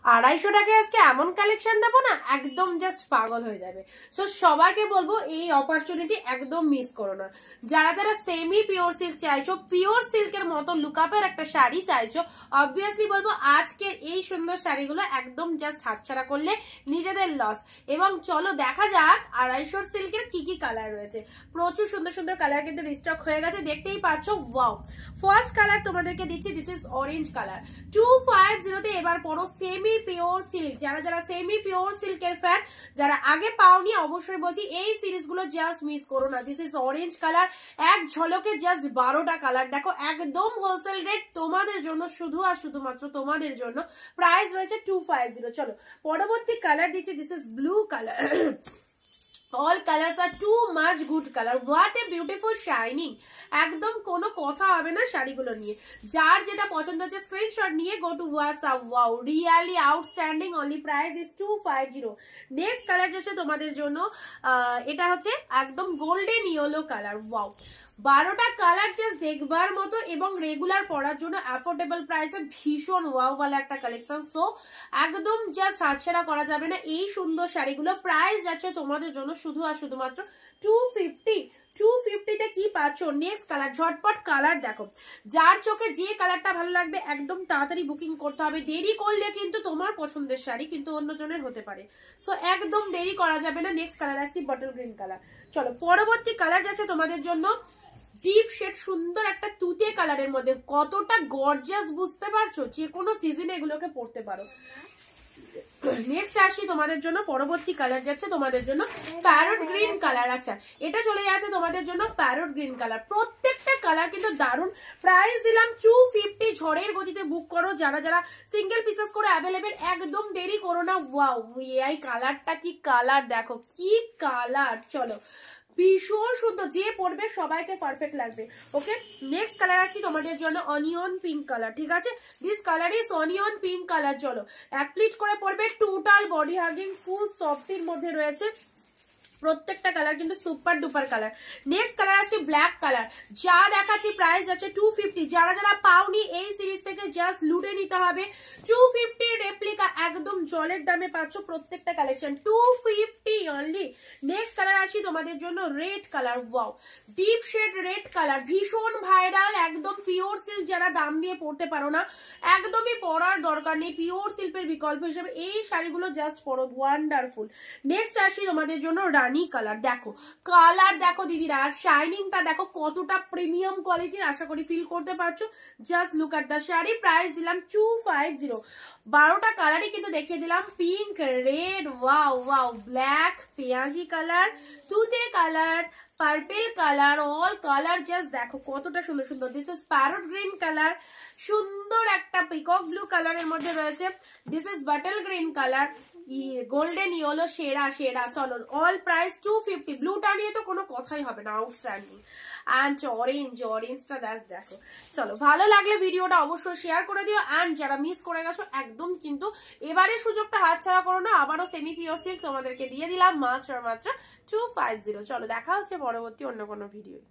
250 টাকায় আজকে এমন কালেকশন দেবো না, একদম জাস্ট পাগল হয়ে যাবে। সো সবাইকে বলবো এই অপরচুনিটি একদম মিস করো না। যারা যারা সেমি পিওর সিল্ক চাইছো, পিওর সিল্কের মতো লুকআপের একটা শাড়ি চাইছো, অবভিয়াসলি বলবো আজকের এই সুন্দর শাড়িগুলো একদম জাস্ট হাতছাড়া করলে নিজেদের লস। এবং চলো দেখা যাক 250 সিল্কের কি কি কালার রয়েছে। প্রচুর সুন্দর সুন্দর কালার কিন্তু রিস্টক হয়ে গেছে, দেখতেই পাচ্ছ। ওয়াও, ফার্স্ট কালার তোমাদেরকে দিচ্ছি, দিস ইজ অরেঞ্জ কালার। 250 তে এবার পড়ো সেমি পিওর সিল্ক। যারা যারা সেমি পিওর সিল্কের ফ্যান, যারা আগে পাওনি, অবশ্যই বলছি এই সিরিজ গুলো জাস্ট মিস করো না। দিস ইজ অরেঞ্জ কালার, এক ঝলকে জাস্ট 12টা কালার দেখো, একদম হোলসেল রেট তোমাদের জন্য, শুধু আর শুধুমাত্র তোমাদের জন্য। প্রাইস রয়েছে 250। চলো পরবর্তী কালার দিচ্ছি, this is blue colour. all colors are too much good color. What a beautiful shining. একদম কোনো কথা হবে না শাড়িগুলো নিয়ে। যার যেটা পছন্দ হচ্ছে স্ক্রিনশট নিয়ে go to WhatsApp. Wow, really outstanding. Only price is 250। Next colour যাচ্ছে তোমাদের জন্য, এটা হচ্ছে একদম গোল্ডেন ইয়েলো কালার। ওয়াও, 12টা কালার জাস্ট দেখবার মতো এবং রেগুলার পরার জন্য অ্যাফোর্ডেবল প্রাইসে ভীষণ ওয়াও वाला একটা কালেকশন। সো একদম জাস্ট হাতছাড়া করা যাবে না এই সুন্দর শাড়িগুলো। প্রাইস যাচ্ছে তোমাদের জন্য শুধু আর শুধুমাত্র 250। 250 তে কি পাচ্ছ? নেক্সট কালার, ঝটপট কালার দেখো। যার চোখে যে কালারটা ভালো লাগবে একদম তাড়াতাড়ি বুকিং করতে হবে। দেরি করলে কিন্তু তোমার পছন্দের শাড়ি কিন্তু অন্যজনের হতে পারে। সো একদম দেরি করা যাবে না। নেক্সট কালার আসছি বটল গ্রিন কালার। চলো পরবর্তী কালার যাচ্ছে তোমাদের জন্য ডিপ শেড, সুন্দর একটা তুতে কালারের মধ্যে। কতটা গর্জিয়াস বুঝতে পারছো? যে কোনো সিজনে এগুলোকে পরতে পারো। নেক্সট আসি তোমাদের জন্য, পরবর্তী কালার যাচ্ছে তোমাদের জন্য প্যারট গ্রিন কালার। আচ্ছা, এটা চলে যাচ্ছে তোমাদের জন্য প্যারট গ্রিন কালার। প্রত্যেকটা কালার কিন্তু দারুণ। প্রাইস দিলাম 250। ঝড়ের গতিতে বুক করো যারা যারা সিঙ্গেল পিসেস করে অ্যাভেলেবেল, একদম দেরি করো না। ওয়াও, এই কালারটা কি কালার দেখো, কি কালার। চলো ভীষণ সুন্দর, যে পরবে সবাইকে পারফেক্ট লাগবে। ওকে, নেক্সট কালার আসছি তোমাদের জন্য অনিয়ন পিঙ্ক কালার। ঠিক আছে, this colour is onion pink colour. চলো এক প্লিট করে পরবে, টোটাল বডি হাগিং ফুল সফটির মধ্যে রয়েছে। প্রত্যেকটা কালার কিন্তু super duper colour. Next colour আছে ব্ল্যাক কালার। যা দেখাচ্ছি প্রাইস আছে 250। যারা যারা পাওনি এই সিরিজ থেকে জাস্ট লুটে নিতে হবে। 250 রেপ্লিকা একদম জলের দামে পাচ্ছ প্রত্যেকটা কালেকশন, 250 অনলি। নেক্সট কালার আসি তোমাদের জন্য red colour. Wow, deep shade red colour, ভীষণ ভাইরাল। একদম পিওর সিল্ক, যারা দাম দিয়ে পড়তে পারো না একদমই পরার দরকার নেই। পিওর সিল্কের বিকল্প হিসেবে এই শাড়িগুলো জাস্ট পরো, ওয়ান্ডারফুল। নেক্সট আসি তোমাদের জন্য রানী কালার। দেখো কালার দেখো দিদিরা, আর শাইনিংটা দেখো কতটা প্রিমিয়াম কোয়ালিটির, আশা করি ফিল করতে পারছো। Just look at the sari. Price দিলাম 250। 12টা কালারই কিন্তু দেখিয়ে দিলাম, pink, red, wow wow, black, পেঁয়াজি কালার, তুতে colour, purple colour, all colour just দেখো কতটা সুন্দর সুন্দর। This is parrot green colour, সুন্দর একটা পিকক ব্লু কালারের মধ্যে রয়েছে। This is bottle green colour, golden yellow, সেরা সেরা। চলো অল প্রাইস 250। ব্লুটা নিয়ে তো কোনো কথাই হবে না, আউটস্ট্যান্ডিং। অ্যান্ড অরেঞ্জটা দেখো। চলো ভালো লাগলে ভিডিওটা অবশ্যই শেয়ার করে দিও। অ্যান্ড যারা মিস করে গেছো একদম কিন্তু এবারে সুযোগটা হাতছাড়া করো না। আবারও সেমি পিওর সিল্ক তোমাদেরকে দিয়ে দিলাম মাত্র 250। চলো দেখা হচ্ছে পরবর্তী অন্য কোনো ভিডিও।